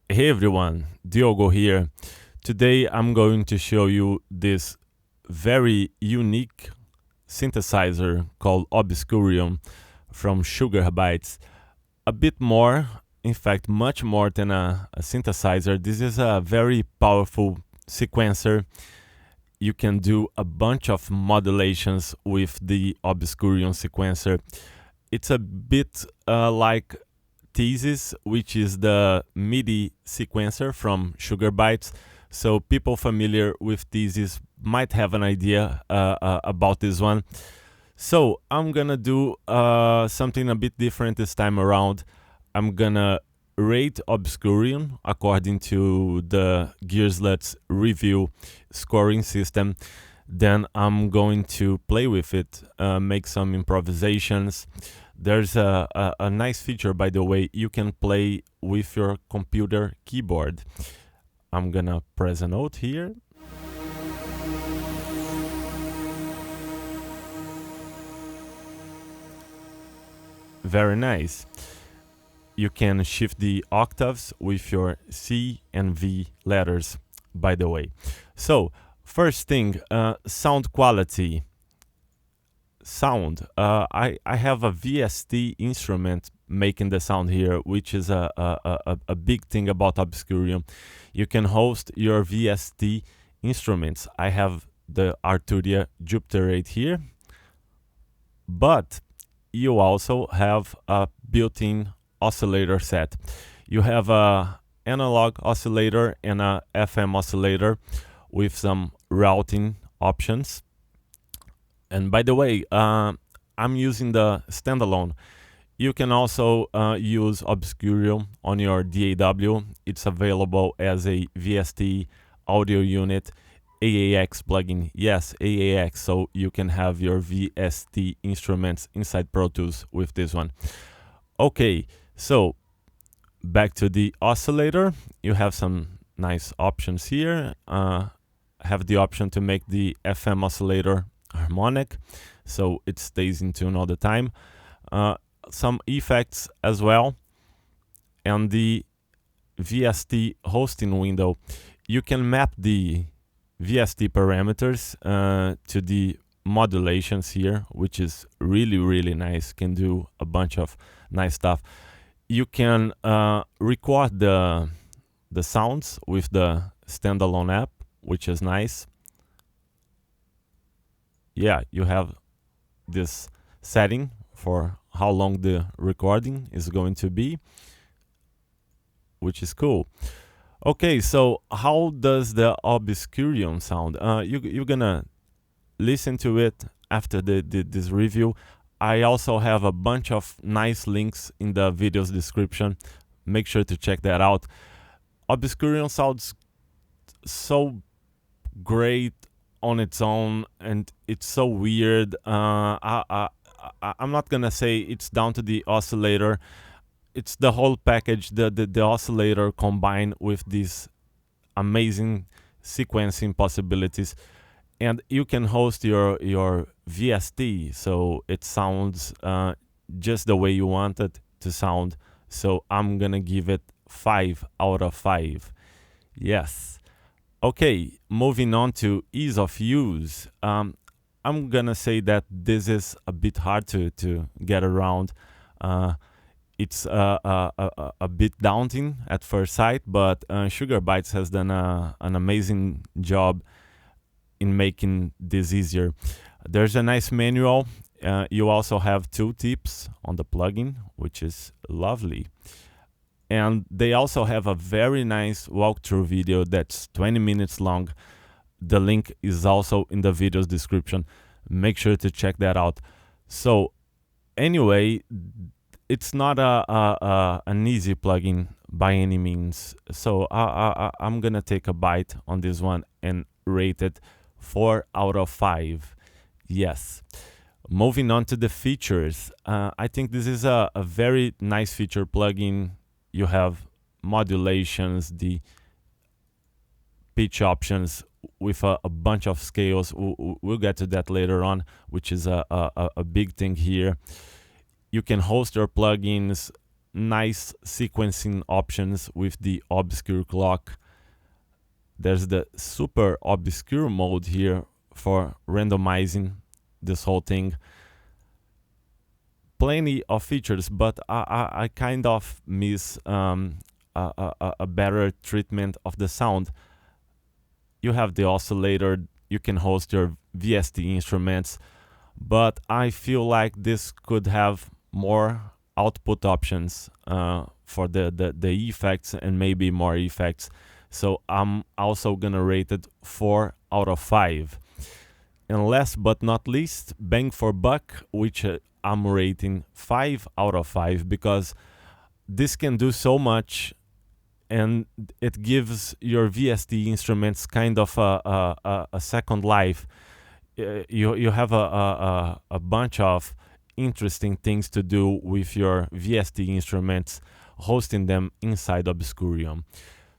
Hey everyone, Diogo here. Today I'm going to show you this very unique synthesizer called Obscurium from Sugar Bytes. A bit more, in fact, much more than a synthesizer. This is a very powerful sequencer. You can do a bunch of modulations with the Obscurium sequencer. It's a bit like Thesis, which is the MIDI sequencer from Sugar Bytes. So people familiar with Thesis might have an idea about this one. So I'm gonna do something a bit different this time around. I'm gonna rate Obscurium according to the Gearslut's review scoring system. Then I'm going to play with it, make some improvisations. There's a nice feature, by the way. You can play with your computer keyboard. I'm gonna press a note here. Very nice. You can shift the octaves with your C and V letters, by the way. So, first thing, sound quality. Sound. I have a VST instrument making the sound here, which is a big thing about Obscurium. You can host your VST instruments. I have the Arturia Jupiter 8 here, but you also have a built-in oscillator set. You have a analog oscillator and a FM oscillator with some routing options. And by the way, I'm using the standalone. You can also use Obscurium on your DAW. It's available as a VST audio unit, AAX plugin. Yes, AAX, so you can have your VST instruments inside Pro Tools with this one. Okay, so back to the oscillator. You have some nice options here. Have the option to make the FM oscillator harmonic, so it stays in tune all the time. Some effects as well, and the VST hosting window. You can map the VST parameters to the modulations here, which is really nice. Can do a bunch of nice stuff. You can record the sounds with the standalone app, which is nice. Yeah, you have this setting for how long the recording is going to be, which is cool. Okay, so how does the Obscurium sound? You're gonna listen to it after this review. I also have a bunch of nice links in the video's description. Make sure to check that out. Obscurium sounds so great on its own, and it's so weird. I'm not gonna say it's down to the oscillator. It's the whole package, the oscillator combined with these amazing sequencing possibilities. And you can host your VST, so it sounds just the way you want it to sound. So I'm gonna give it 5 out of 5. Yes. Okay, moving on to ease of use. I'm gonna say that this is a bit hard to get around. It's a bit daunting at first sight, but Sugar Bytes has done an amazing job in making this easier. There's a nice manual. You also have tooltips on the plugin, which is lovely. And they also have a very nice walkthrough video that's 20 minutes long. The link is also in the video's description. Make sure to check that out. So anyway, it's not an easy plugin by any means. So I'm gonna take a bite on this one and rate it 4 out of 5. Yes. Moving on to the features. I think this is a very nice feature plugin. You have modulations, the pitch options with a bunch of scales. We'll get to that later on, which is a big thing here. You can host your plugins nice sequencing options with the obscure clock. There's the super obscure mode here for randomizing this whole thing. Plenty of features, but I kind of miss a better treatment of the sound. You have the oscillator, you can host your VST instruments, but I feel like this could have more output options for the effects and maybe more effects. So I'm also gonna rate it 4 out of 5. And last but not least, bang for buck, which I'm rating 5 out of 5 because this can do so much and it gives your VST instruments kind of a second life. You have a bunch of interesting things to do with your VST instruments, hosting them inside Obscurium.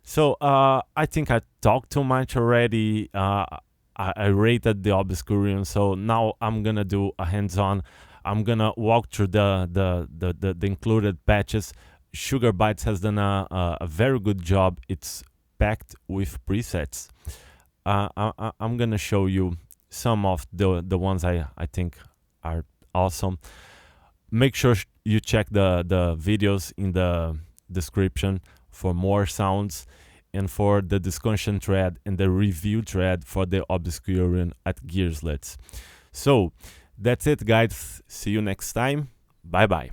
So I think I talked too much already. I rated the Obscurium, so now I'm gonna do a hands-on. I'm gonna walk through the included patches. Sugar Bytes has done a very good job. It's packed with presets. I'm gonna show you some of the ones I think are awesome. Make sure you check the videos in the description for more sounds and for the discussion thread and the review thread for the Obscurium at Gearslets. So that's it, guys. See you next time. Bye bye.